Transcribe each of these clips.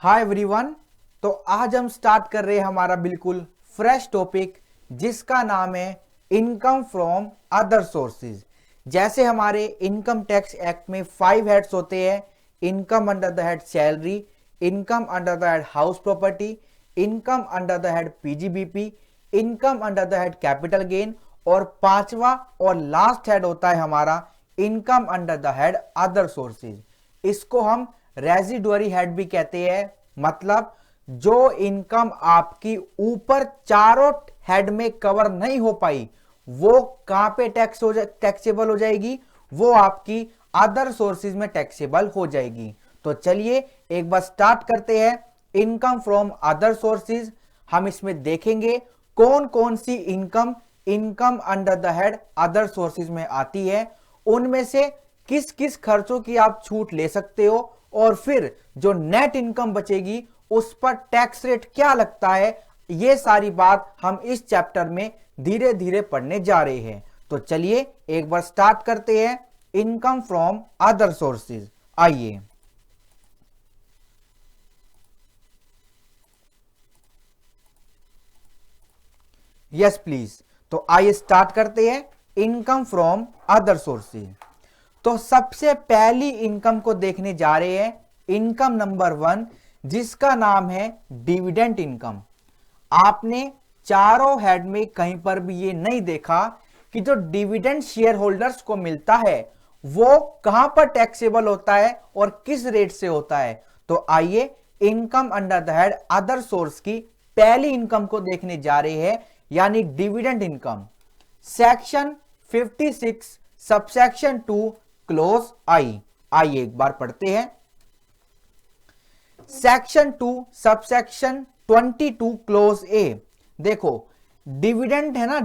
Hi everyone. तो आज हम स्टार्ट कर रहे हैं हमारा बिल्कुल फ्रेश टॉपिक जिसका नाम है इनकम फ्रॉम अदर सोर्सेज। जैसे हमारे इनकम टैक्स एक्ट में 5 हेड्स होते हैं, income under the head salary, income under the head house property, income under the head PGBP, income under the head capital gain, और पांचवा और लास्ट हेड होता है हमारा income under the head other sources. इसको हम रेजिडुअरी हेड भी कहते हैं, मतलब जो इनकम आपकी ऊपर चारों हेड में कवर नहीं हो पाई वो कहां पे टैक्सेबल हो जाएगी, वो आपकी अदर सोर्सेज में टैक्सेबल हो जाएगी। तो चलिए एक बार स्टार्ट करते हैं इनकम फ्रॉम अदर सोर्सेज। हम इसमें देखेंगे कौन कौन सी income under the head other sources में आती है, उनमें से किस किस खर्चों की आप छूट ले सकते हो, और फिर जो नेट इनकम बचेगी उस पर टैक्स रेट क्या लगता है। ये सारी बात हम इस चैप्टर में धीरे धीरे पढ़ने जा रहे हैं। तो चलिए एक बार स्टार्ट करते हैं इनकम फ्रॉम अदर सोर्सेज। आइए यस प्लीज। तो आइए स्टार्ट करते हैं इनकम फ्रॉम अदर सोर्सेज। तो सबसे पहली इनकम को देखने जा रहे हैं, इनकम नंबर 1, जिसका नाम है डिविडेंड इनकम। आपने चारों हेड में कहीं पर भी ये नहीं देखा कि जो डिविडेंड शेयर होल्डर्स को मिलता है वो कहां पर टैक्सेबल होता है और किस रेट से होता है। तो आइए income under the head other source की पहली इनकम को देखने जा रहे हैं, यानी dividend income. Section 56 subsection 2 clause I. आइए एक बार पढ़ते हैं। Section 2 subsection 22 clause A. देखो डिविडेंड है ना,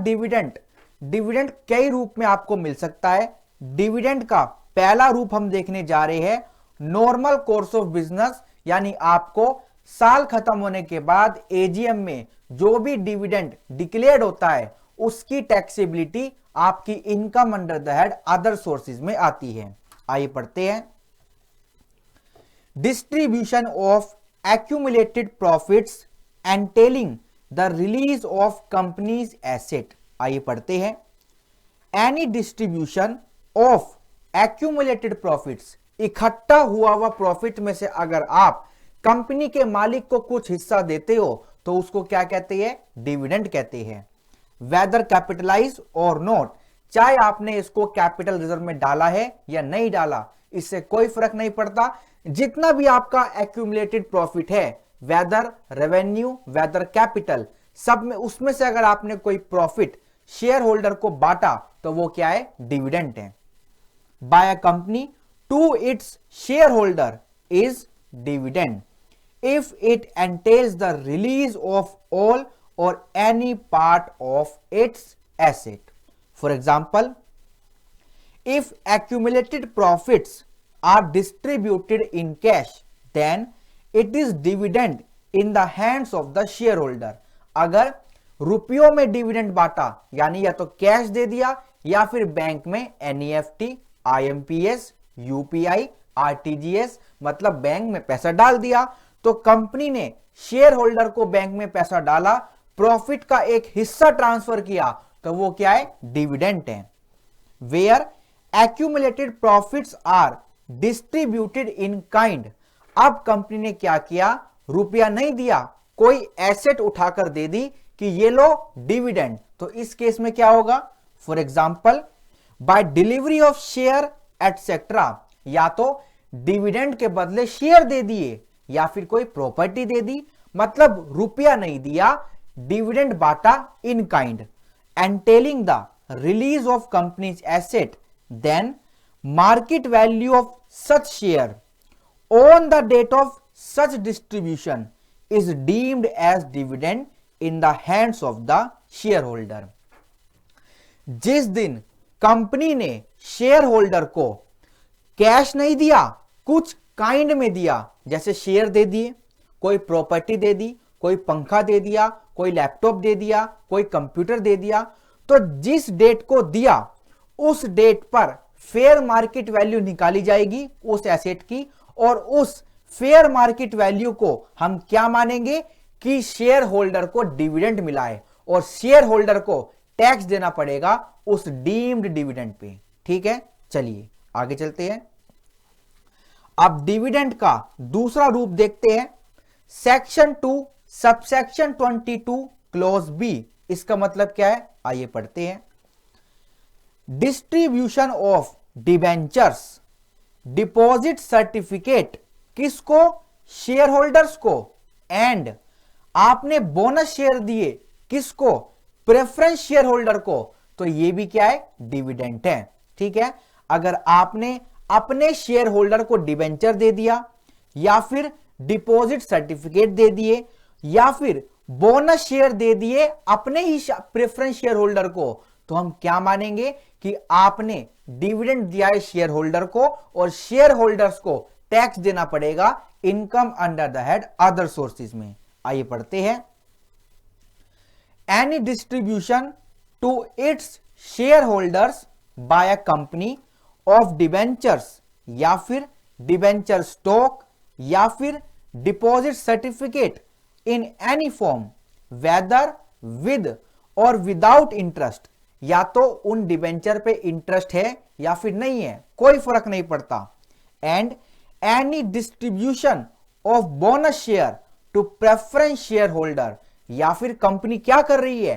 डिविडेंड कई रूप में आपको मिल सकता है। डिविडेंड का पहला रूप हम देखने जा रहे हैं नॉर्मल कोर्स ऑफ बिजनेस, यानी आपको साल खत्म होने के बाद एजीएम में जो भी डिविडेंड डिक्लेयर्ड होता है उसकी टैक्सेबिलिटी आपकी income under the head other sources में आती है। आइए पढ़ते हैं। Distribution of accumulated profits entailing the release of company's asset. आइए पढ़ते हैं। Any distribution of accumulated profits, इकट्ठा हुआ प्रॉफिट में से अगर आप कंपनी के मालिक को कुछ हिस्सा देते हो तो उसको क्या कहते हैं, डिविडेंड कहते हैं। वेदर कैपिटलाइज और नॉट, चाहे आपने इसको कैपिटल रिजर्व में डाला है या नहीं डाला, इससे कोई फर्क नहीं पड़ता। जितना भी आपका एक्यूमुलेटेड प्रॉफिट है, वेदर रेवेन्यू वेदर कैपिटल, सब में उसमें से अगर आपने कोई प्रॉफिट शेयर होल्डर को बांटा तो वो क्या है, डिविडेंड है। By a company to its share holder is dividend if it entails the release of all or any part of its asset. For example, if accumulated profits are distributed in cash, then it is dividend in the hands of the shareholder. अगर रुपयों में dividend बांटा, यानी या तो cash दे दिया या फिर बैंक में एनईएफटी, आईएमपीएस, यूपीआई, आरटीजीएस, मतलब बैंक में पैसा डाल दिया, तो कंपनी ने शेयर होल्डर को बैंक में पैसा डाला, प्रॉफिट का एक हिस्सा ट्रांसफर किया, तो वो क्या है, डिविडेंड है। Where accumulated profits are distributed in kind, अब कंपनी ने क्या किया, रुपया नहीं दिया, कोई एसेट उठाकर दे दी कि ये लो डिविडेंड, तो इस केस में क्या होगा, for example by delivery of share et cetera, या तो डिविडेंड के बदले शेयर दे दिए या फिर कोई प्रॉपर्टी दे दी, मतलब रुपया नहीं दिया, डिविडेंड बांटा in kind. Entailing the release of company's asset, then market value of such share on the date of such distribution is deemed as dividend in the hands of the share holder. जिस दिन company ने share holder को cash नहीं दिया, कुछ kind में दिया, जैसे शेयर दे दिए, कोई प्रॉपर्टी दे दी, कोई पंखा दे दिया, कोई लैपटॉप दे दिया, कोई कंप्यूटर दे दिया, तो जिस डेट को दिया उस डेट पर फेयर मार्केट वैल्यू निकाली जाएगी उस एसेट की, और उस फेयर मार्केट वैल्यू को हम क्या मानेंगे कि शेयर होल्डर को डिविडेंड मिला है और शेयर होल्डर को टैक्स देना पड़ेगा उस डीम्ड डिविडेंड पे। ठीक है, चलिए आगे चलते हैं। अब डिविडेंड का दूसरा रूप देखते हैं, सेक्शन 2 सबसेक्शन 22 क्लोज बी। इसका मतलब क्या है, आइए पढ़ते हैं। Distribution of debentures, deposit certificate किसको, शेयर होल्डर्स को, एंड आपने बोनस शेयर दिए किसको, प्रेफरेंस शेयर होल्डर को, तो ये भी क्या है, डिविडेंड है। ठीक है, अगर आपने अपने शेयर होल्डर को डिबेंचर दे दिया या फिर डिपॉजिट सर्टिफिकेट दे दिए या फिर बोनस शेयर दे दिए अपने ही प्रेफरेंस शेयर होल्डर को, तो हम क्या मानेंगे कि आपने डिविडेंड दिया है शेयर होल्डर को और शेयर होल्डर्स को टैक्स देना पड़ेगा income under the head other sources में। आइए पढ़ते हैं। Any distribution to its shareholder by a company of debentures या फिर डिबेंचर स्टॉक या फिर deposit certificate in any form whether with और विदाउट इंटरेस्ट, या तो उन डिबेंचर पे इंटरेस्ट है या फिर नहीं है, कोई फर्क नहीं पड़ता। And any distribution of bonus share to preference shareholder, या फिर कंपनी क्या कर रही है,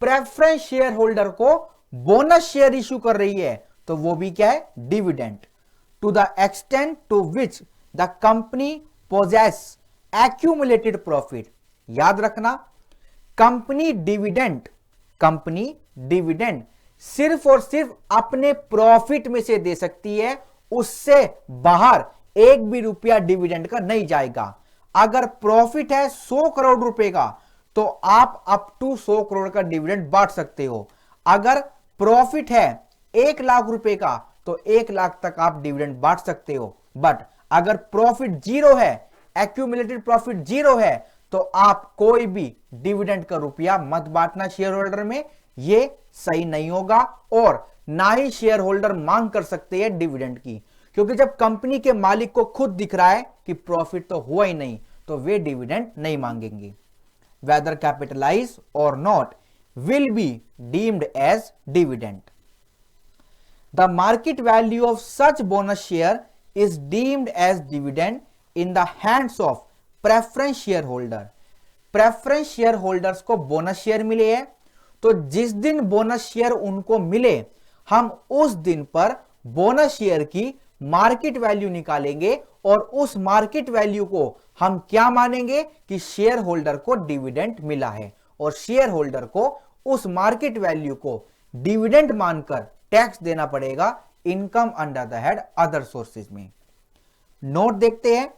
प्रेफरेंस शेयर होल्डर को बोनस शेयर इशू कर रही है, तो वो भी क्या है, dividend. To the extent to which the company possesses accumulated profit. याद रखना, कंपनी डिविडेंड सिर्फ और सिर्फ अपने प्रॉफिट में से दे सकती है, उससे बाहर एक भी रुपया डिविडेंड का नहीं जाएगा। अगर प्रॉफिट है 100 करोड़ रुपए का तो आप अप टू 100 करोड़ का डिविडेंड बांट सकते हो। अगर प्रॉफिट है 1 लाख रुपए का तो 1 लाख तक आप डिविडेंड बांट सकते हो। बट अगर प्रॉफिट जीरो है, एक्यूमुलेटेड प्रॉफिट जीरो है, तो आप कोई भी डिविडेंड का रुपया मत बांटना शेयर होल्डर में, ये सही नहीं होगा। और ना ही शेयर होल्डर मांग कर सकते हैं डिविडेंड की, क्योंकि जब कंपनी के मालिक को खुद दिख रहा है कि प्रॉफिट तो हुआ ही नहीं, तो वे डिविडेंड नहीं मांगेंगे। वेदर कैपिटलाइज और not will be deemed as dividend. The market value of such bonus share is deemed as dividend in the hands of preference shareholder. Preference shareholders को bonus share मिले हैं, तो जिस दिन bonus share उनको मिले, हम उस दिन पर बोनस शेयर की मार्केट वैल्यू निकालेंगे और उस मार्केट वैल्यू को हम क्या मानेंगे कि शेयर होल्डर को डिविडेंड मिला है, और शेयर होल्डर को उस मार्केट वैल्यू को डिविडेंड मानकर टैक्स देना पड़ेगा income under the head other sources में। नोट देखते हैं,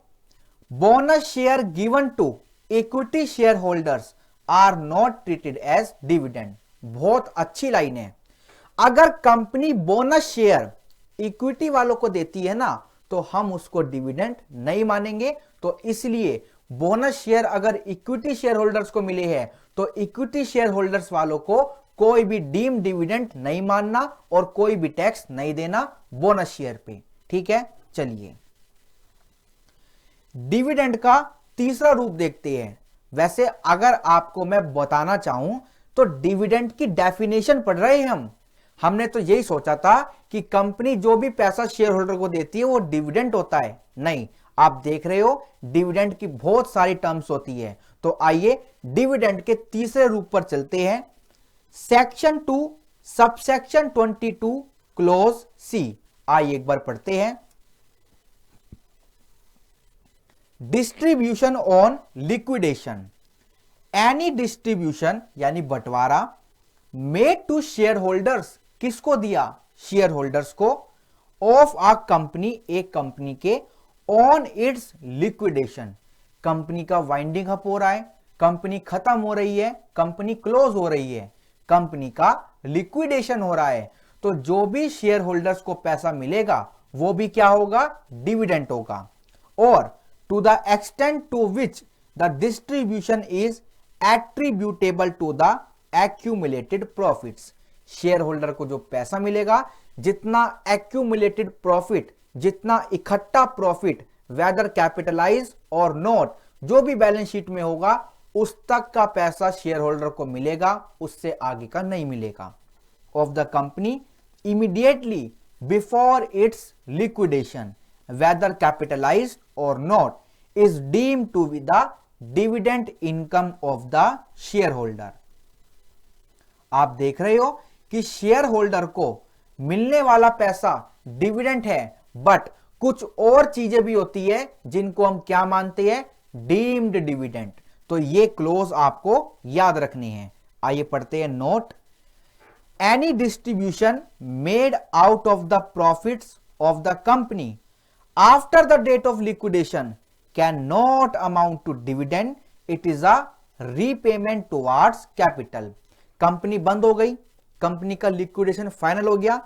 bonus share given to equity shareholders are not treated as dividend. बहुत अच्छी लाइन है। अगर कंपनी बोनस शेयर इक्विटी वालों को देती है ना, तो हम उसको डिविडेंड नहीं मानेंगे। तो इसलिए बोनस शेयर अगर इक्विटी शेयर होल्डर्स को मिले हैं, तो इक्विटी शेयर होल्डर्स वालों को कोई भी डीम डिविडेंड नहीं मानना और कोई भी टैक्स नहीं देना बोनस शेयर पे। ठीक है, चलिए डिविडेंड का तीसरा रूप देखते हैं। वैसे अगर आपको मैं बताना चाहूं तो डिविडेंड की डेफिनेशन पढ़ रहे हैं हमने तो यही सोचा था कि कंपनी जो भी पैसा शेयर होल्डर को देती है वो डिविडेंड होता है। नहीं, आप देख रहे हो डिविडेंड की बहुत सारी टर्म्स होती है। तो आइए डिविडेंड के तीसरे रूप पर चलते हैं। Section 2 subsection 22 close C. आइए एक बार पढ़ते हैं। Distribution on liquidation, any distribution यानी बंटवारा मेड टू शेयर होल्डर्स, किसको दिया, शेयर होल्डर्स को, ऑफ अ कंपनी, एक कंपनी के, ऑन इट्स लिक्विडेशन, कंपनी का वाइंडिंग अप हो रहा है, कंपनी खत्म हो रही है, कंपनी क्लोज हो रही है, कंपनी का लिक्विडेशन हो रहा है, तो जो भी शेयर होल्डर्स को पैसा मिलेगा वो भी क्या होगा, डिविडेंड होगा। और to the extent to which the distribution is attributable to the accumulated profits, share holder को जो पैसा मिलेगा, जितना accumulated profit, जितना इकट्ठा प्रॉफिट वेदर कैपिटलाइज और नॉट, जो भी बैलेंस शीट में होगा उस तक का पैसा शेयर होल्डर को मिलेगा, उससे आगे का नहीं मिलेगा। Of the company immediately before its liquidation whether capitalise और not is deemed to be the dividend income of the share holder. आप देख रहे हो कि शेयर होल्डर को मिलने वाला पैसा डिविडेंड है, बट कुछ और चीजें भी होती है जिनको हम क्या मानते हैं, डीम्ड डिविडेंड। तो ये क्लोज आपको याद रखनी है। आइए पढ़ते हैं note. Any distribution made out of the profits of the company after the date of liquidation cannot amount to dividend, it is a repayment towards capital. Company बंद हो गई, कंपनी का लिक्विडेशन फाइनल हो गया,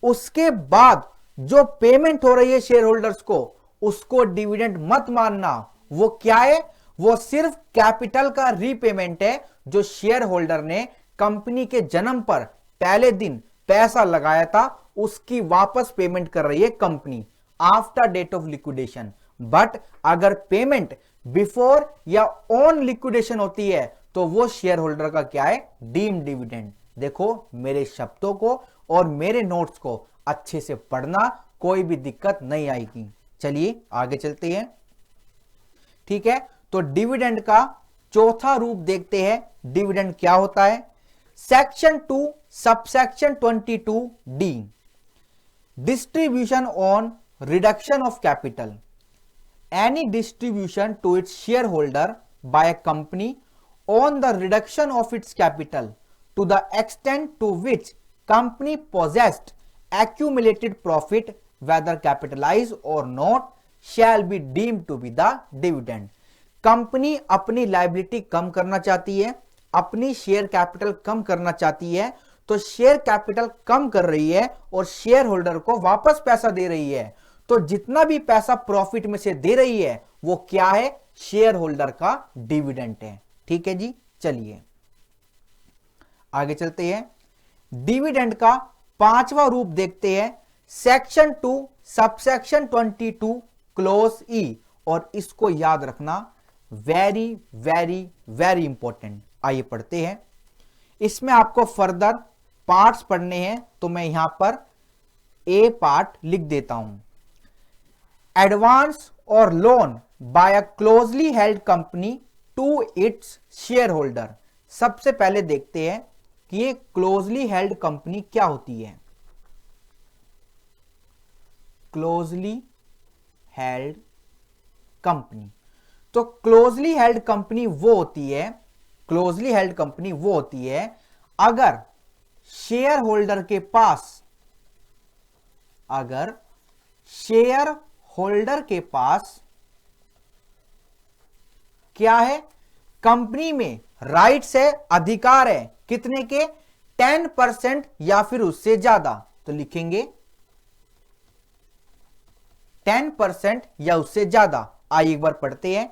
उसके बाद जो payment हो रही है शेयर होल्डर्स को, उसको डिविडेंड मत मानना। वो क्या है, वो सिर्फ कैपिटल का रीपेमेंट है जो शेयर होल्डर ने कंपनी के जन्म पर पहले दिन पैसा लगाया था, उसकी वापस पेमेंट कर रही है company after date of liquidation. But अगर पेमेंट बिफोर या ऑन लिक्विडेशन होती है तो वो शेयर होल्डर का क्या है, डीम्ड डिविडेंड। देखो मेरे शब्दों को और मेरे नोट्स को अच्छे से पढ़ना, कोई भी दिक्कत नहीं आएगी। चलिए आगे चलते हैं। ठीक है, तो डिविडेंड का चौथा रूप देखते हैं, डिविडेंड क्या होता है। Section 2 subsection 22 D, distribution on reduction of capital. Any distribution to its share holder by a company on the reduction of its capital to the extent to which company possessed accumulated profit whether capitalized or not shall be deemed to be the dividend। Company अपनी liability कम करना चाहती है, अपनी share capital कम करना चाहती है, तो share capital कम कर रही है और शेयर होल्डर को वापस पैसा दे रही है। तो जितना भी पैसा प्रॉफिट में से दे रही है वो क्या है, शेयर होल्डर का डिविडेंड है। ठीक है जी, चलिए आगे चलते हैं। डिविडेंड का पांचवा रूप देखते हैं, सेक्शन 2 सबसेक्शन 22 क्लोज ई, और इसको याद रखना वेरी वेरी वेरी इंपॉर्टेंट। आइए पढ़ते हैं। इसमें आपको फर्दर पार्ट्स पढ़ने हैं, तो मैं यहां पर ए पार्ट लिख देता हूं। Advance or loan by a closely held company to its share holder. सबसे पहले देखते हैं कि ये क्लोजली हेल्ड कंपनी क्या होती है। क्लोजली हेल्ड कंपनी, तो क्लोजली हेल्ड कंपनी वो होती है, क्लोजली हेल्ड कंपनी वो होती है अगर शेयर होल्डर के पास, अगर शेयर होल्डर के पास क्या है, कंपनी में राइट्स है, अधिकार है, कितने के, 10% या फिर उससे ज्यादा। तो लिखेंगे 10% या उससे ज्यादा। आइए एक बार पढ़ते हैं।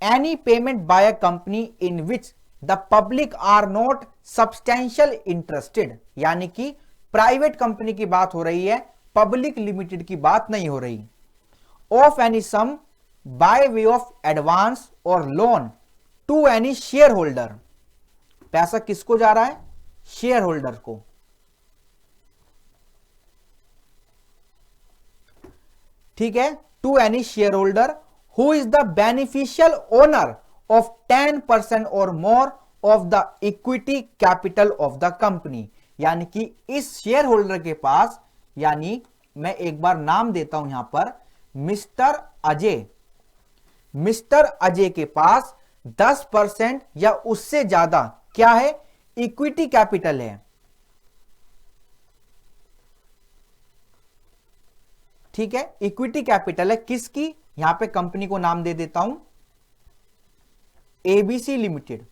Any payment by a company in which the public are not substantial interested, यानी कि प्राइवेट कंपनी की बात हो रही है, पब्लिक लिमिटेड की बात नहीं हो रही। Of any sum by way of advance or loan to any share holder, पैसा किसको जा रहा है, शेयर होल्डर को। ठीक है, to any share holder who is the beneficial owner of 10% or more of the equity capital of the company, यानी कि इस शेयर होल्डर के पास, यानी मैं एक बार नाम देता हूं यहां पर, मिस्टर अजय, मिस्टर अजय के पास 10% या उससे ज्यादा क्या है, इक्विटी कैपिटल है। ठीक है, इक्विटी कैपिटल है किसकी, यहां पे कंपनी को नाम दे देता हूं एबीसी लिमिटेड।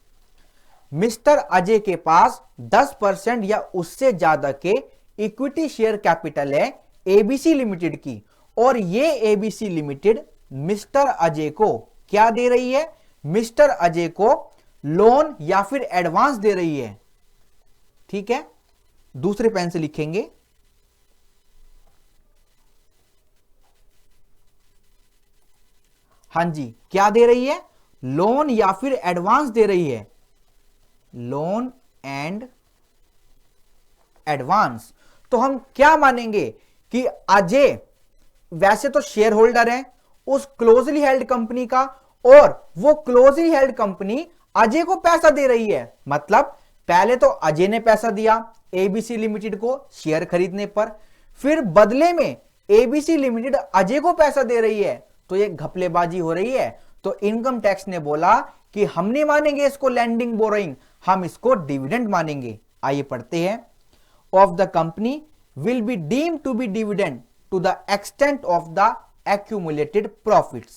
मिस्टर अजय के पास 10% या उससे ज्यादा के इक्विटी शेयर कैपिटल है एबीसी लिमिटेड की, और ये एबीसी लिमिटेड मिस्टर अजय को क्या दे रही है, मिस्टर अजय को लोन या फिर एडवांस दे रही है। ठीक है, दूसरे पेन से लिखेंगे हाँ जी, क्या दे रही है? लोन या फिर एडवांस दे रही है, लोन एंड एडवांस। तो हम क्या मानेंगे कि अजय वैसे तो शेयर होल्डर है उस क्लोजली हेल्ड कंपनी का, और वो क्लोजली हेल्ड कंपनी अजय को पैसा दे रही है। मतलब पहले तो अजय ने पैसा दिया एबीसी लिमिटेड को शेयर खरीदने पर, फिर बदले में एबीसी लिमिटेड अजय को पैसा दे रही है, तो ये घपलेबाजी हो रही है। तो इनकम टैक्स ने बोला कि हम नहीं मानेंगे इसको लैंडिंग बोरोइंग, हम इसको डिविडेंड मानेंगे। आइए पढ़ते हैं। Of the company will be deemed to be dividend to the extent of the accumulated profits.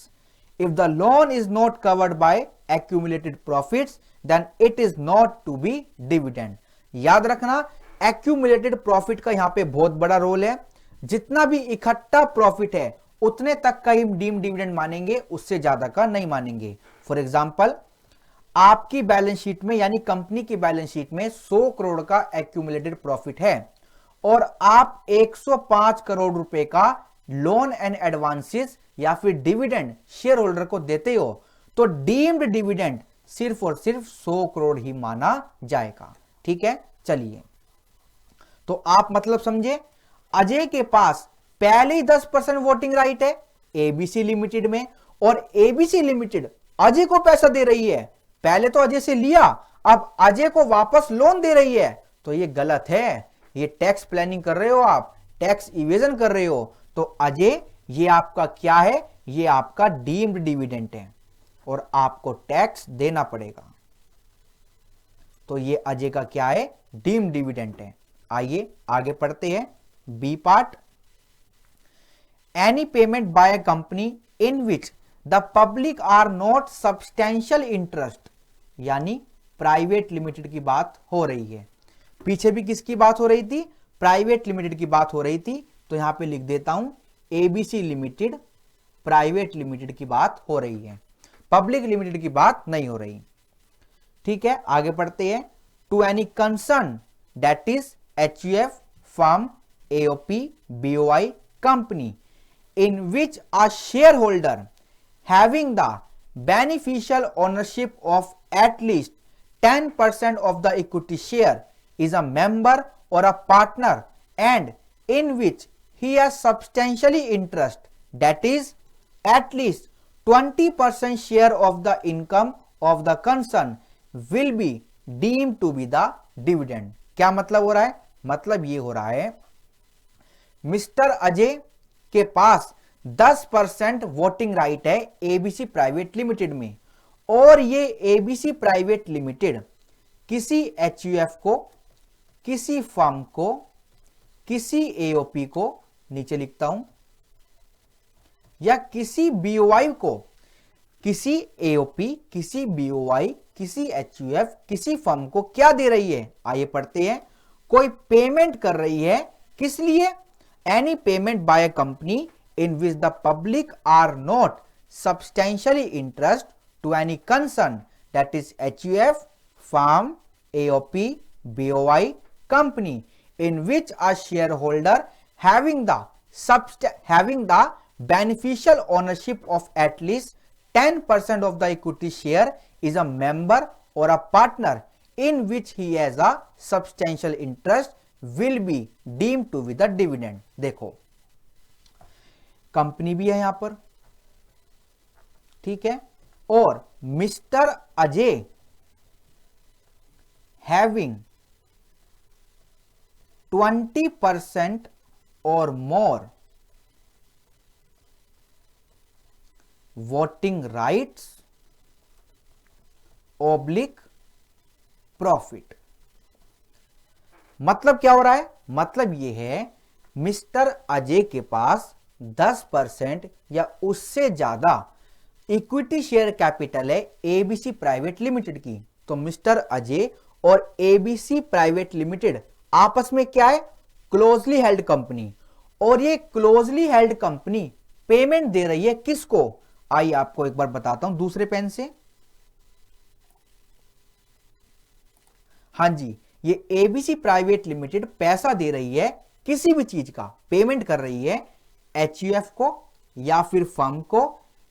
If the loan is not covered by accumulated profits, then it is not to be dividend. याद रखना accumulated profit का यहां पे बहुत बड़ा role है। जितना भी इकट्ठा प्रॉफिट है उतने तक का ही डीम डिविडेंड मानेंगे, उससे ज्यादा का नहीं मानेंगे। फॉर एग्जांपल, आपकी बैलेंस शीट में यानी कंपनी की बैलेंस शीट में 100 करोड़ का एक्यूमुलेटेड प्रॉफिट है और आप 105 करोड़ रुपए का लोन एंड एडवांसेस या फिर डिविडेंड शेयर होल्डर को देते हो, तो डीम्ड डिविडेंड सिर्फ और सिर्फ 100 करोड़ ही माना जाएगा। ठीक है, चलिए, तो आप मतलब समझे, अजय के पास पहले ही 10% वोटिंग राइट है एबीसी लिमिटेड में, और एबीसी लिमिटेड अजय को पैसा दे रही है। पहले तो अजय से लिया, अब अजय को वापस लोन दे रही है, तो ये गलत है। ये टैक्स प्लानिंग कर रहे हो आप, टैक्स इवेजन कर रहे हो। तो अजय ये आपका क्या है? ये आपका डीम्ड डिविडेंड है और आपको टैक्स देना पड़ेगा। तो ये अजय का क्या है? डीम्ड डिविडेंड है। आइए आगे पढ़ते हैं B part. Any payment by a company in which the public are not substantial interest, यानी प्राइवेट लिमिटेड की बात हो रही है। पीछे भी किसकी बात हो रही थी? प्राइवेट लिमिटेड की बात हो रही थी। तो यहां पे लिख देता हूं एबीसी लिमिटेड, प्राइवेट लिमिटेड की बात हो रही है, पब्लिक लिमिटेड की बात नहीं हो रही। ठीक है, आगे पढ़ते हैं। To any concern that is HUF, firm, AOP, BOI company in which a share holder having the beneficial ownership of at least 10% of the equity share is a member or a partner and in which he has substantially interest, that is at least 20% share of the income of the concern will be deemed to be the dividend. क्या मतलब हो रहा है? मतलब ये हो रहा है, मिस्टर अजय के पास 10% वोटिंग राइट है एबीसी प्राइवेट लिमिटेड में, और ये एबीसी प्राइवेट लिमिटेड किसी एचयूएफ को, किसी फर्म को, किसी एओपी को, नीचे लिखता हूं, या किसी बीओआई को, किसी एओपी, किसी बीओआई, किसी एचयूएफ, किसी फर्म को क्या दे रही है? आइए पढ़ते हैं। कोई पेमेंट कर रही है, किस लिए? Any payment by a company in which the public are not substantially interest to any concern, that is HUF, firm, AOP, BOI company in which a shareholder having the beneficial ownership of at least 10% of the equity share is a member or a partner in which he has a substantial interest will be deemed to be the dividend. देखो, company भी है यहां पर, ठीक है, और mister Ajay having 20% और मोर voting rights oblique profit. मतलब क्या हो रहा है? मतलब यह है मिस्टर अजय के पास 10% या उससे ज्यादा इक्विटी शेयर कैपिटल है एबीसी प्राइवेट लिमिटेड की। तो मिस्टर अजय और एबीसी प्राइवेट लिमिटेड आपस में क्या है? क्लोजली हेल्ड कंपनी, और ये क्लोजली हेल्ड कंपनी पेमेंट दे रही है किसको? आइए आपको एक बार बताता हूं दूसरे पेन से। हां जी, ये एबीसी प्राइवेट लिमिटेड पैसा दे रही है, किसी भी चीज का पेमेंट कर रही है एचयूएफ को या फिर फर्म को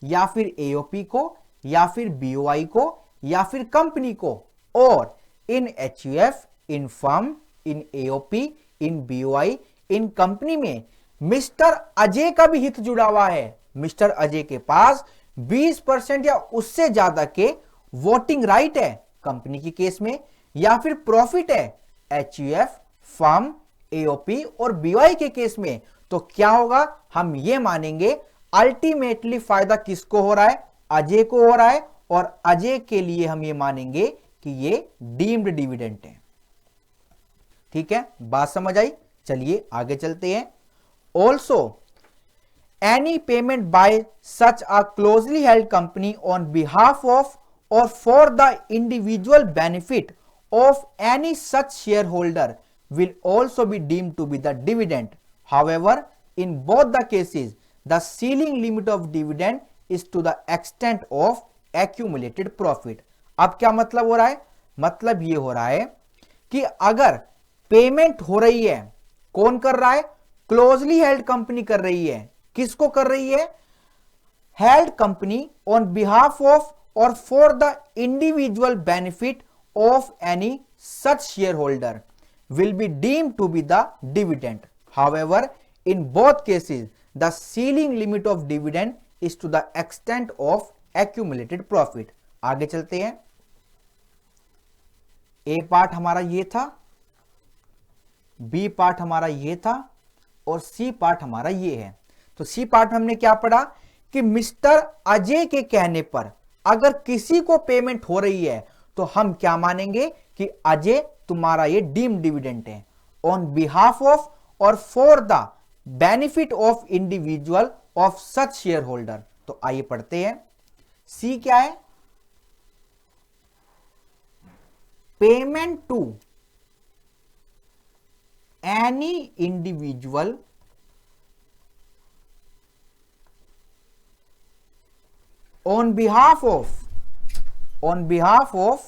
या फिर एओपी को या फिर बीओआई को या फिर कंपनी को, और इन एचयूएफ, इन फर्म, इन एओपी, इन बीओआई, इन कंपनी में मिस्टर अजय का भी हित जुड़ा हुआ है। मिस्टर अजय के पास 20% या उससे ज्यादा के वोटिंग राइट है कंपनी की केस में, या फिर प्रॉफिट है एचयूएफ, फर्म, एओपी और बीओआई के केस में, तो क्या होगा, हम ये मानेंगे अल्टीमेटली फायदा किसको हो रहा है, अजय को हो रहा है, और अजय के लिए हम ये मानेंगे कि ये डीम्ड डिविडेंड है। ठीक है, बात समझ आई। चलिए आगे चलते हैं। Also any payment bye such a closely held company on behalf of or for the individual benefit of any such shareholder will also be deemed to be the dividend. However, in both the cases, the ceiling limit of dividend is to the extent of accumulated profit. अब क्या मतलब हो रहा है, मतलब ये हो रहा है कि अगर पेमेंट हो रही है, कौन कर रहा है, क्लोजली हेल्ड कंपनी कर रही है, किसको कर रही है, held company on behalf of or for the individual benefit of any such shareholder will be deemed to be the dividend. However, in both cases, the ceiling limit of dividend is to the extent of accumulated profit. आगे चलते हैं। ए part हमारा ये था, B part हमारा ये था, और सी पार्ट हमारा ये है। तो सी पार्ट में हमने क्या पढ़ा कि मिस्टर अजय के कहने पर अगर किसी को पेमेंट हो रही है तो हम क्या मानेंगे कि अजय तुम्हारा ये डीम्ड डिविडेंड है on behalf of or for the benefit of individual of such share holder. तो आइए पढ़ते हैं। सी क्या है, payment to any individual on behalf of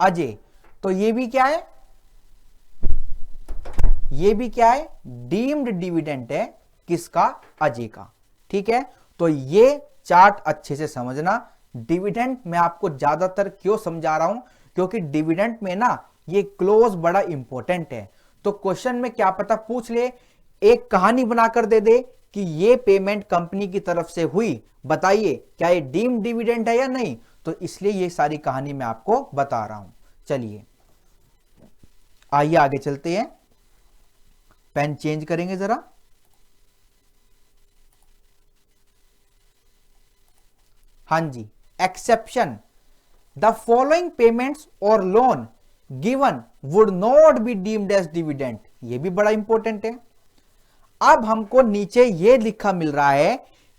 Ajay. तो ये भी क्या है, ये भी क्या है, डीम्ड डिविडेंड है, किसका, अजय का। ठीक है, तो ये चार्ट अच्छे से समझना। डिविडेंड मैं आपको ज्यादातर क्यों समझा रहा हूं, क्योंकि डिविडेंड में ना ये क्लोज बड़ा इंपॉर्टेंट है। तो क्वेश्चन में क्या पता पूछ ले, एक कहानी बनाकर दे दे कि ये पेमेंट कंपनी की तरफ से हुई, बताइए क्या ये डीम्ड डिविडेंड है या नहीं। तो इसलिए ये सारी कहानी मैं आपको बता रहा हूं। चलिए आइए आगे चलते हैं। पेन चेंज करेंगे जरा। हां जी, exception, the following payments or loan given would not be deemed as dividend. ये भी बड़ा इंपॉर्टेंट है। अब हमको नीचे ये लिखा मिल रहा है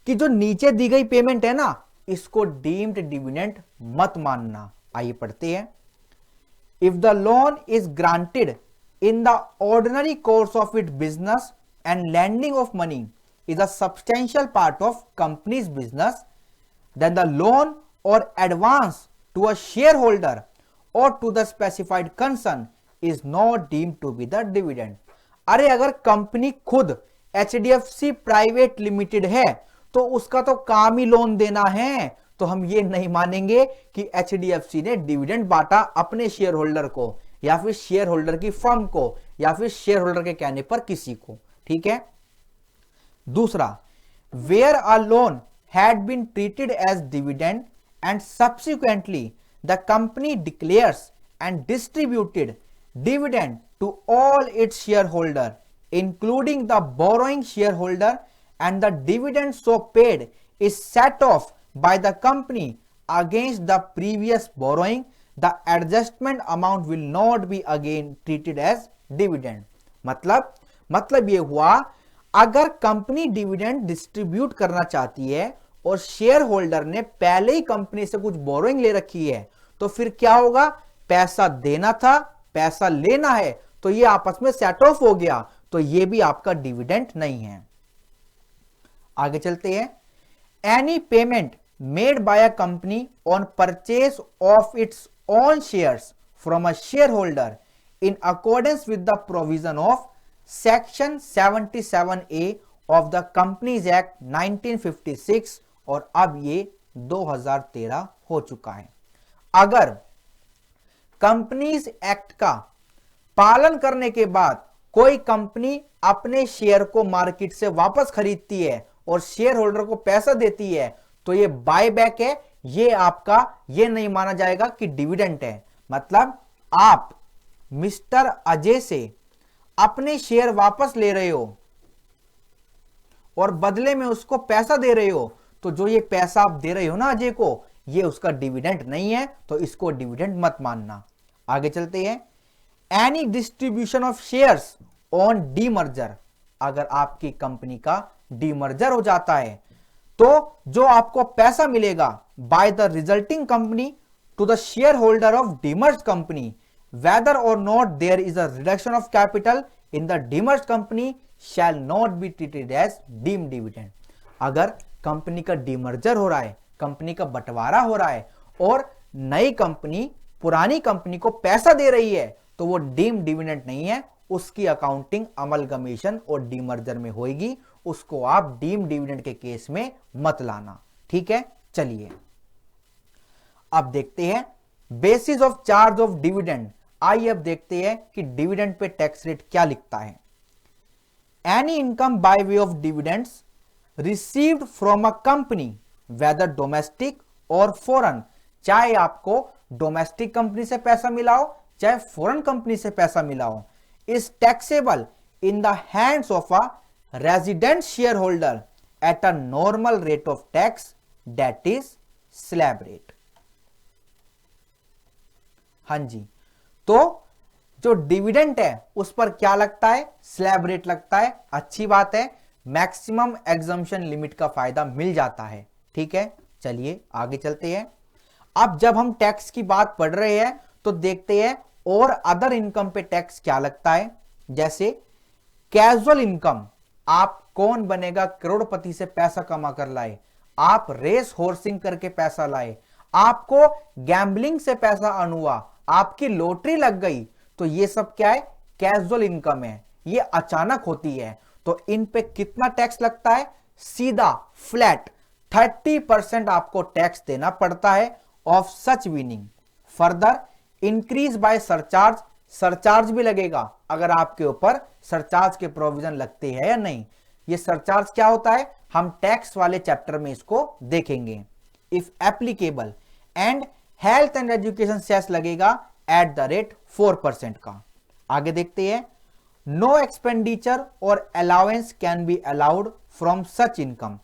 कि जो नीचे दी गई पेमेंट है ना, इसको डीम्ड डिविडेंड मत मानना। आइए पढ़ते हैं। If the loan is granted in the ordinary course of it business and lending of money is a substantial part of company's business, then the loan or advance to a share holder or to the specified concern is not deemed to be the dividend. अरे अगर company खुद HDFC private limited है तो उसका तो काम ही loan देना है, तो हम ये नहीं मानेंगे कि एचडीएफसी ने डिविडेंड बांटा अपने शेयर होल्डर को, या फिर शेयर होल्डर की फर्म को, या फिर शेयर होल्डर के कहने पर किसी को। ठीक है। दूसरा, where a loan had been treated as dividend and subsequently the company declares and distributed dividend to all its shareholder including the borrowing shareholder, and the dividend so paid is set off by the company against the previous borrowing, the adjustment amount will not be again treated as dividend। मतलब ये हुआ, अगर company dividend distribute करना चाहती है और share holder ने पहले ही कंपनी से कुछ बोरोइंग ले रखी है, तो फिर क्या होगा, पैसा देना था, पैसा लेना है, तो ये आपस में सेट ऑफ हो गया, तो ये भी आपका डिविडेंड नहीं है। आगे चलते हैं। Any payment made by a company on purchase of its own shares from a share holder in accordance with the provision of section 77A of the Companies Act 1956 और अब ये 2013 हो चुका है। अगर कंपनीज एक्ट का पालन करने के बाद कोई कंपनी अपने शेयर को मार्केट से वापस खरीदती है और शेयर होल्डर को पैसा देती है तो ये बायबैक है, ये आपका ये नहीं माना जाएगा कि डिविडेंड है। मतलब आप मिस्टर अजय से अपने शेयर वापस ले रहे हो और बदले में उसको पैसा दे रहे हो, तो जो ये पैसा आप दे रहे हो ना अजय को, ये उसका डिविडेंड नहीं है, तो इसको डिविडेंड मत मानना। आगे चलते हैं। Any distribution of shares on demerger, अगर आपकी कंपनी का डीमर्जर हो जाता है तो जो आपको पैसा मिलेगा by the resulting company to the share holder of demerge company whether or not there is a reduction of capital in the demerged company shall not be treated as deemed dividend। अगर company का demerger हो रहा है, company का बंटवारा हो रहा है और नई कंपनी पुरानी कंपनी को पैसा दे रही है तो वो डीम डिविडेंड नहीं है, उसकी अकाउंटिंग अमलगमेशन और डीमर्जर में होगी, उसको आप डीम डिविडेंड के केस में मत लाना। ठीक है, चलिए अब देखते हैं basis of charge of dividend. आइए अब देखते हैं कि डिविडेंड पे टैक्स रेट क्या लिखता है। Any income by way of dividends received from a company weather domestic और फॉरेन, चाहे आपको डोमेस्टिक कंपनी से पैसा मिला हो चाहे फॉरेन कंपनी से पैसा मिला हो, is taxable in the hands of a resident share holder at a normal rate of tax that is slab rate. हां जी, तो जो डिविडेंड है उस पर क्या लगता है, स्लैब रेट लगता है। अच्छी बात है, मैक्सिमम एग्जम्पशन लिमिट का फायदा मिल जाता है। ठीक है, चलिए आगे चलते हैं। अब जब हम टैक्स की बात पढ़ रहे हैं तो देखते हैं और अदर इनकम पे टैक्स क्या लगता है। जैसे कैजुअल इनकम, आप कौन बनेगा करोड़पति से पैसा कमा कर लाए, आप रेस होर्सिंग करके पैसा लाए, आपको गैम्बलिंग से पैसा अर्न हुआ, आपकी लॉटरी लग गई, तो ये सब क्या है, कैजुअल इनकम है, ये अचानक होती है। तो इन पे कितना टैक्स लगता है, सीधा फ्लैट 30% आपको टैक्स देना पड़ता है of such winning. Further increase by surcharge, surcharge भी लगेगा अगर आपके ऊपर सरचार्ज के प्रोविजन लगते हैं या नहीं। ये सरचार्ज क्या होता है, हम टैक्स वाले चैप्टर में इसको देखेंगे। If applicable and health and education cess लगेगा एट द रेट 4% का। आगे देखते हैं। No expenditure or allowance can be allowed from such income,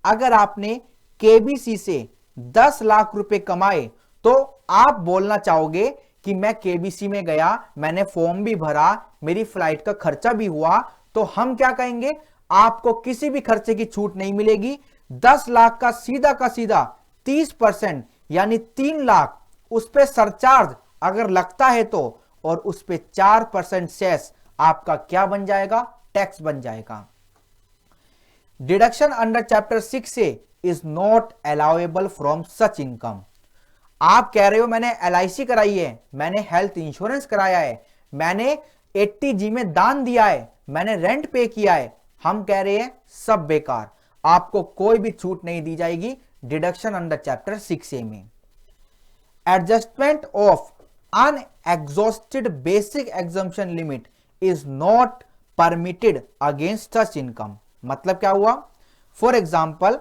अगर आपने केबीसी से 10 लाख रुपए कमाए तो आप बोलना चाहोगे कि मैं केबीसी में गया, मैंने फॉर्म भी भरा, मेरी फ्लाइट का खर्चा भी हुआ, तो हम क्या कहेंगे, आपको किसी भी खर्चे की छूट नहीं मिलेगी। 10 लाख का सीधा 30% यानी 3 लाख उस पे सरचार्ज अगर लगता है तो, और उस पे 4% सेस आपका क्या बन जाएगा, टैक्स बन जाएगा। डिडक्शन अंडर चैप्टर 6 से is not allowable from such income. आप कह रहे हो मैंने LIC कराई है, मैंने हेल्थ इंश्योरेंस कराया है, मैंने 80G में दान दिया है, मैंने रेंट पे किया है, हम कह रहे हैं सब बेकार, आपको कोई भी छूट नहीं दी जाएगी डिडक्शन अंडर चैप्टर 6A में। Adjustment of unexhausted basic exemption limit is not permitted against such income. मतलब क्या हुआ, फॉर एग्जाम्पल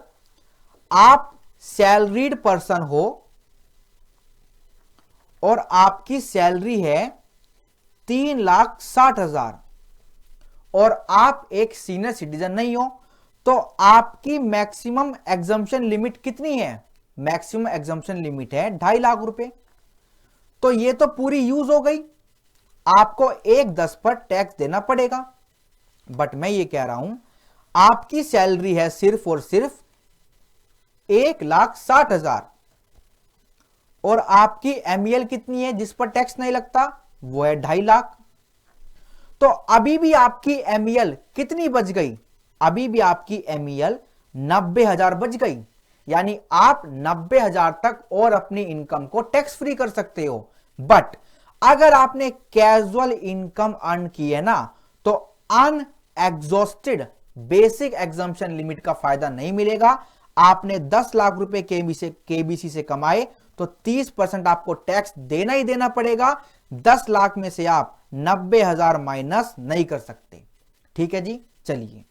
आप सैलरीड पर्सन हो और आपकी सैलरी है 3,60,000 और आप एक सीनियर सिटीजन नहीं हो, तो आपकी मैक्सिमम एग्जम्पशन लिमिट कितनी है, मैक्सिमम एग्जम्पशन लिमिट है 2.5 लाख रुपए। तो ये तो पूरी यूज हो गई, आपको 1/10 पर टैक्स देना पड़ेगा। बट मैं ये कह रहा हूं आपकी सैलरी है सिर्फ और सिर्फ 1,60,000 और आपकी MEL कितनी है जिस पर टैक्स नहीं लगता, वो है 2.5 लाख। तो अभी भी आपकी MEL कितनी बच गई, अभी भी आपकी MEL 90,000 बच गई, यानी आप 90,000 तक और अपनी इनकम को टैक्स फ्री कर सकते हो। बट अगर आपने कैजुअल इनकम अर्न की है ना, तो अनएग्जॉस्टेड बेसिक एग्जम्पशन लिमिट का फायदा नहीं मिलेगा। आपने 10 लाख रुपए केबीसी से कमाए तो 30% आपको टैक्स देना ही देना पड़ेगा। 10 लाख में से आप 90,000 माइनस नहीं कर सकते। ठीक है जी, चलिए।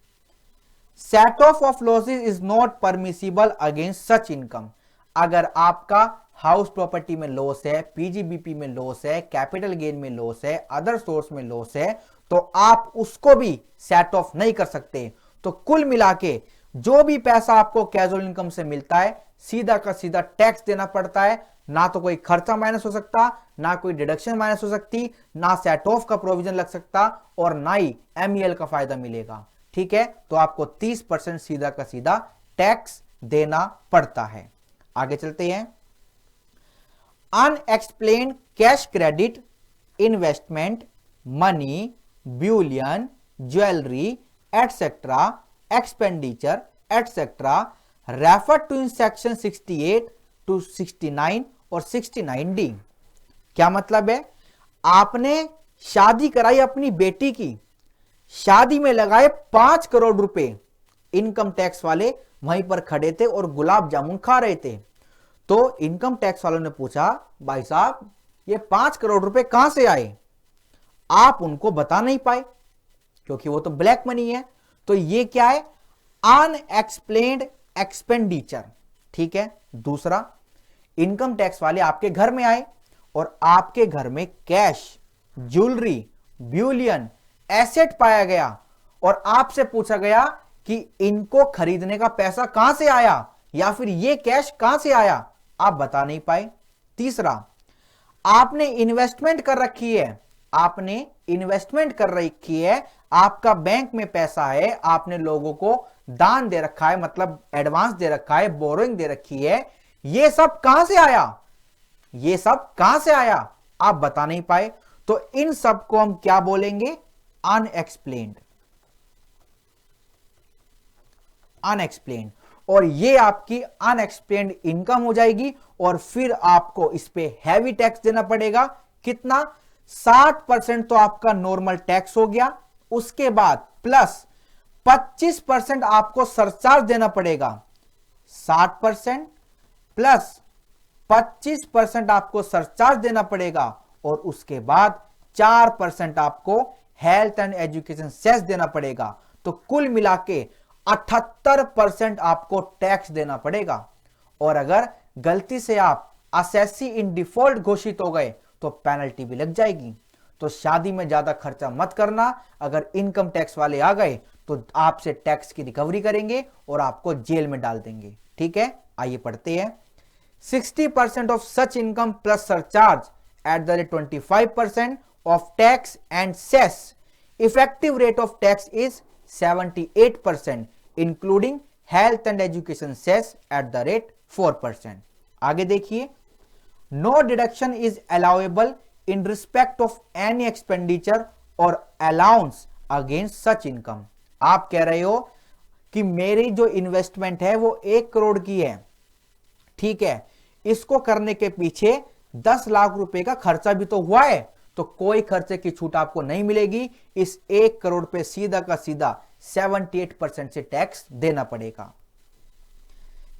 Set of losses is not permissible against such income. अगर आपका हाउस प्रॉपर्टी में लॉस है, पीजीबीपी में लॉस है, कैपिटल गेन में लॉस है, अदर सोर्स में लॉस है, तो आप उसको भी सेट ऑफ नहीं कर सकते। तो कुल मिला के जो भी पैसा आपको कैजुअल इनकम से मिलता है सीधा का सीधा टैक्स देना पड़ता है। ना तो कोई खर्चा माइनस हो सकता, ना कोई डिडक्शन माइनस हो सकती, ना सेट ऑफ का प्रोविजन लग सकता, और ना ही एमईएल का फायदा मिलेगा। ठीक है, तो आपको 30% सीधा का सीधा टैक्स देना पड़ता है। आगे चलते हैं। Unexplained cash credit, investment, money, bullion, jewellery etcetera, expenditure etcetera refer to in section 68 to 69 और 69D। क्या मतलब है? आपने शादी कराई अपनी बेटी की, शादी में लगाए 5 करोड़ रुपए, इनकम टैक्स वाले वहीं पर खड़े थे और गुलाब जामुन खा रहे थे। तो इनकम टैक्स वालों ने पूछा, भाई साहब ये 5 करोड़ रुपए कहां से आए? आप उनको बता नहीं पाए क्योंकि वो तो ब्लैक मनी है। तो ये क्या है? Unexplained expenditure. ठीक है। दूसरा, इनकम टैक्स वाले आपके घर में आए और आपके घर में कैश, ज्वेलरी, ब्यूलियन, एसेट पाया गया और आपसे पूछा गया कि इनको खरीदने का पैसा कहां से आया या फिर ये कैश कहां से आया, आप बता नहीं पाए। तीसरा, आपने इन्वेस्टमेंट कर रखी है, आपने इन्वेस्टमेंट कर रखी है, आपका बैंक में पैसा है, आपने लोगों को दान दे रखा है, मतलब एडवांस दे रखा है, बोरोइंग दे रखी है, ये सब कहां से आया, ये सब कहां से आया, आप बता नहीं पाए। तो इन सब को हम क्या बोलेंगे? अनएक्सप्लेन्ड। अनएक्सप्लेन्ड। और ये आपकी अनएक्सप्लेन्ड इनकम हो जाएगी और फिर आपको इस पे हैवी टैक्स देना पड़ेगा। कितना? 60% तो आपका नॉर्मल टैक्स हो गया, उसके बाद प्लस 25% आपको सरचार्ज देना पड़ेगा। 60% प्लस 25% आपको सरचार्ज देना पड़ेगा और उसके बाद 4% आपको हेल्थ एंड एजुकेशन सेस देना पड़ेगा। तो कुल मिला के 78% आपको टैक्स देना पड़ेगा। और अगर गलती से आप असेसी इन डिफॉल्ट घोषित हो गए तो पेनल्टी भी लग जाएगी। तो शादी में ज्यादा खर्चा मत करना। अगर इनकम टैक्स वाले आ गए तो आपसे टैक्स की रिकवरी करेंगे और आपको जेल में डाल देंगे। ठीक है, आइए पढ़ते हैं। 60% of such income plus surcharge at the rate 25% of tax and cess. Effective rate of tax is 78% including health and education cess at the rate 4%। आगे देखिए। No deduction is allowable in respect of any expenditure or allowance against such income. आप कह रहे हो कि मेरी जो investment है वो 1 करोड़ की है, ठीक है, इसको करने के पीछे 10 लाख रुपए का खर्चा भी तो हुआ है, तो कोई खर्चे की छूट आपको नहीं मिलेगी। इस 1 करोड़ पे सीधा का सीधा 78% से टैक्स देना पड़ेगा।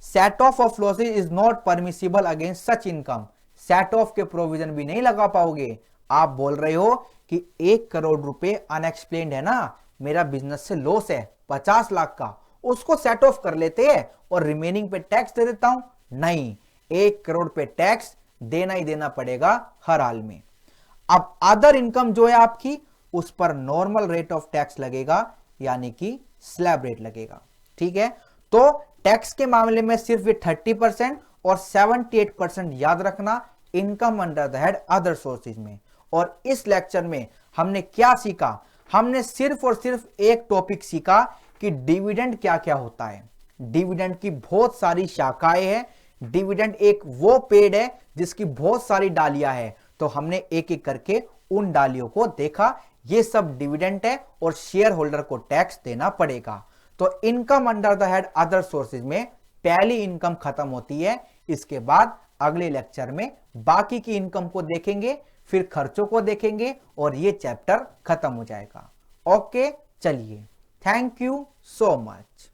Set of losses is not permissible against such income. Set of के प्रोविजन भी नहीं लगा पाओगे। आप बोल रहे हो कि 1 करोड़ रुपए अनएक्सप्लेन्ड है ना, मेरा बिजनेस से लॉस है 50 लाख का, उसको सेट ऑफ कर लेते हैं और रिमेनिंग पे टैक्स दे देता हूं। नहीं, 1 करोड़ पे टैक्स देना ही देना पड़ेगा हर हाल में। अब अदर इनकम जो है आपकी, उस पर नॉर्मल रेट ऑफ टैक्स लगेगा, यानी कि स्लैब रेट लगेगा। ठीक है, तो टैक्स के मामले में सिर्फ ये 30% और 78% याद रखना income under the head other sources में। और इस लेक्चर में हमने क्या सीखा? हमने सिर्फ और सिर्फ एक टॉपिक सीखा कि डिविडेंड क्या क्या होता है। डिविडेंड की बहुत सारी शाखाएं हैं। डिविडेंड एक वो पेड़ है जिसकी बहुत सारी डालियां हैं, तो हमने एक एक करके उन डालियों को देखा। ये सब डिविडेंड है और शेयर होल्डर को टैक्स देना पड़ेगा। तो income under the head other sources में पहली इनकम खत्म होती है। इसके बाद अगले लेक्चर में बाकी की इनकम को देखेंगे, फिर खर्चों को देखेंगे और ये चैप्टर खत्म हो जाएगा। ओके, चलिए, थैंक यू सो मच।